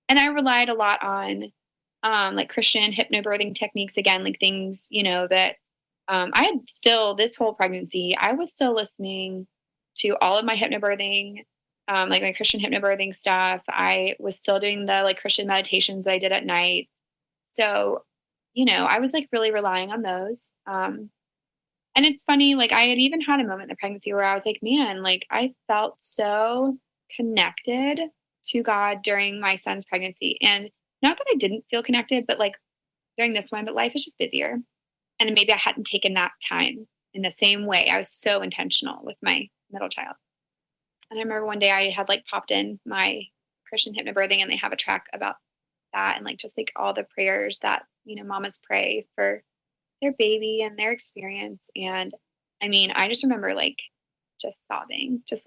And I relied a lot on like Christian hypnobirthing techniques again, like things, that I had still this whole pregnancy, I was still listening to all of my hypnobirthing, like my Christian hypnobirthing stuff. I was still doing the like Christian meditations that I did at night. So, I was like really relying on those. And it's funny, like I had even had a moment in the pregnancy where I was like, man, like I felt so connected to God during my son's pregnancy. And not that I didn't feel connected, but like during this one, but life is just busier. And maybe I hadn't taken that time in the same way. I was so intentional with my middle child. And I remember one day I had like popped in my Christian hypnobirthing and they have a track about that and like just like all the prayers that, mamas pray for their baby and their experience. And I mean, I just remember like just sobbing, just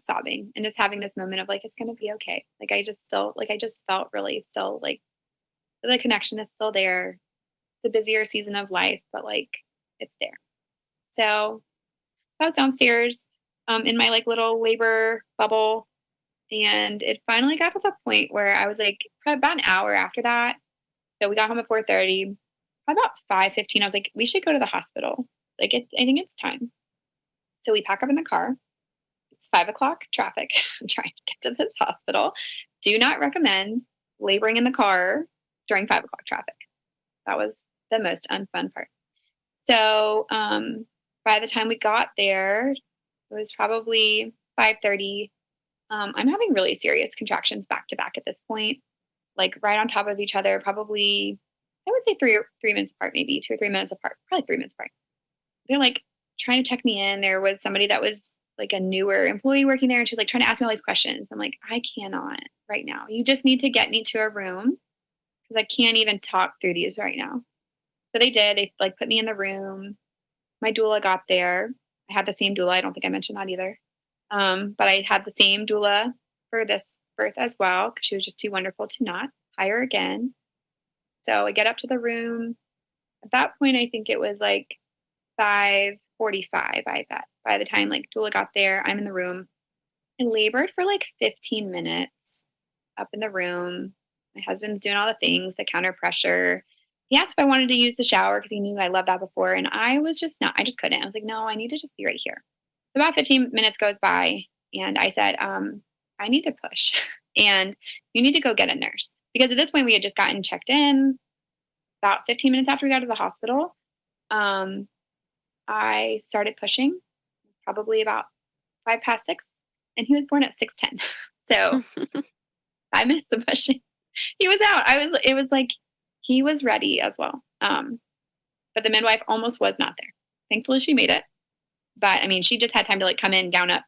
sobbing and just having this moment of like, it's going to be okay. Like, I just felt really still like the connection is still there. It's a busier season of life, but like it's there. So I was downstairs in my like little labor bubble. And it finally got to the point where I was like, probably about an hour after that. So we got home at 4:30. About 5:15, I was like, we should go to the hospital. Like, I think it's time. So we pack up in the car. It's 5 o'clock traffic. I'm trying to get to this hospital. Do not recommend laboring in the car during 5 o'clock traffic. That was the most unfun part. So by the time we got there, it was probably 5:30. I'm having really serious contractions back to back at this point, like right on top of each other, probably, I would say 3 minutes apart, maybe 2 or 3 minutes apart, probably 3 minutes apart. They're like trying to check me in. There was somebody that was like a newer employee working there and she was like trying to ask me all these questions. I'm like, I cannot right now. You just need to get me to a room because I can't even talk through these right now. So they did. They like put me in the room. My doula got there. I had the same doula. I don't think I mentioned that either. But I had the same doula for this birth as well because she was just too wonderful to not hire again. So I get up to the room. At that point, I think it was like 5:45. I bet by the time like doula got there, I'm in the room. I labored for like 15 minutes up in the room. My husband's doing all the things, the counter pressure. He asked if I wanted to use the shower because he knew I loved that before. And I was just not, I just couldn't. I was like, no, I need to just be right here. So about 15 minutes goes by and I said, I need to push and you need to go get a nurse. Because at this point we had just gotten checked in about 15 minutes after we got to the hospital. I started pushing, probably about 5 past 6, and he was born at 6:10. So 5 minutes of pushing, he was out. It was like he was ready as well. But the midwife almost was not there. Thankfully, she made it. But I mean, she just had time to like come in, gown up,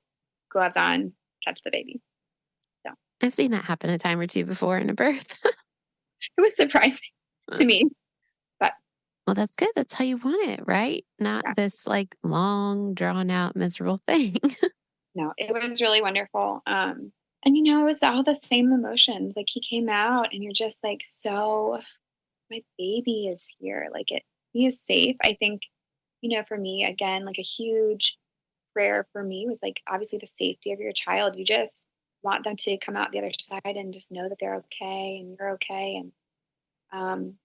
gloves on, catch the baby. So I've seen that happen a time or two before in a birth. it was surprising to me. But Well, that's good. That's how you want it, right? Not yeah, this like long, drawn out, miserable thing. no, it was really wonderful. And it was all the same emotions. Like he came out and you're just like, so my baby is here. Like he is safe. I think, for me, again, like a huge prayer for me was like obviously the safety of your child. You just want them to come out the other side and just know that they're okay and you're okay. And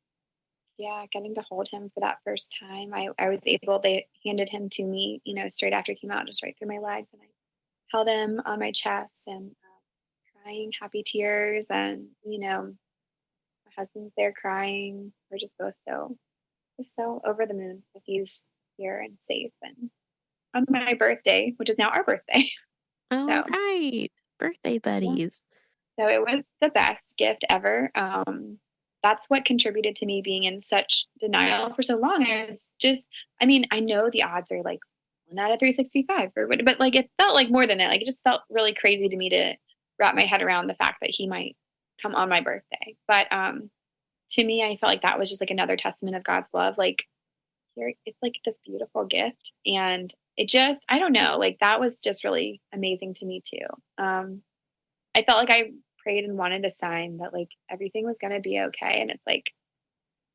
yeah, getting to hold him for that first time, I was able, they handed him to me, straight after he came out, just right through my legs. And I held him on my chest and crying happy tears. And, my husband's there crying. We're just both just so over the moon that he's here and safe. And on my birthday, which is now our birthday. Oh, So right. Birthday yeah. buddies. So it was the best gift ever. That's what contributed to me being in such denial for so long. I was just, I mean, I know the odds are like 1 out of 365, but like it felt like more than that. Like it just felt really crazy to me to wrap my head around the fact that he might come on my birthday. But to me, I felt like that was just like another testament of God's love. Like, here, it's like this beautiful gift. And it just, I don't know, like that was just really amazing to me too. I felt like I prayed and wanted a sign that like everything was going to be okay. And it's like,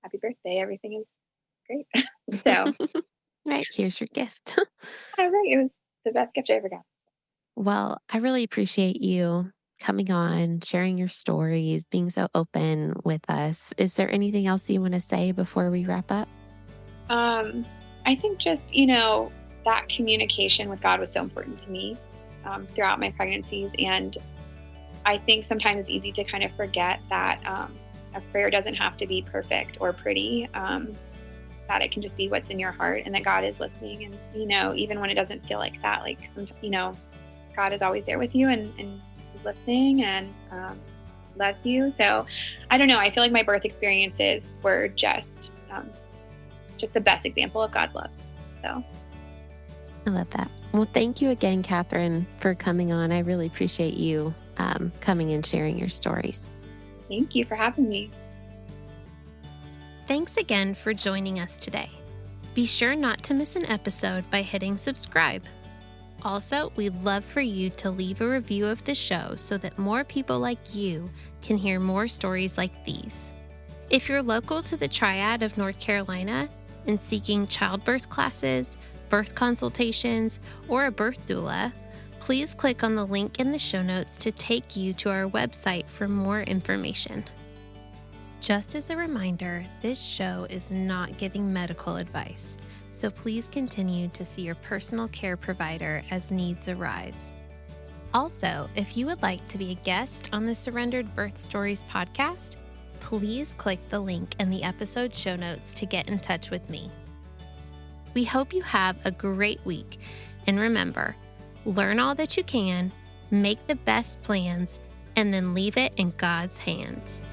happy birthday. Everything is great. So, Right. Here's your gift. all right. It was the best gift I ever got. Well, I really appreciate you coming on, sharing your stories, being so open with us. Is there anything else you want to say before we wrap up? Um, I think just, that communication with God was so important to me throughout my pregnancies. And I think sometimes it's easy to kind of forget that a prayer doesn't have to be perfect or pretty, that it can just be what's in your heart and that God is listening. And, even when it doesn't feel like that, like, God is always there with you and He's listening and loves you. So I don't know. I feel like my birth experiences were just the best example of God's love. So I love that. Well, thank you again, Kathryn, for coming on. I really appreciate you coming and sharing your stories. thank you for having me. Thanks again for joining us today. Be sure not to miss an episode by hitting subscribe. Also, we'd love for you to leave a review of the show so that more people like you can hear more stories like these. If you're local to the Triad of North Carolina and seeking childbirth classes, birth consultations, or a birth doula, please click on the link in the show notes to take you to our website for more information. Just as a reminder, this show is not giving medical advice, so please continue to see your personal care provider as needs arise. Also, if you would like to be a guest on the Surrendered Birth Stories podcast, please click the link in the episode show notes to get in touch with me. We hope you have a great week, and remember, learn all that you can, make the best plans, and then leave it in God's hands.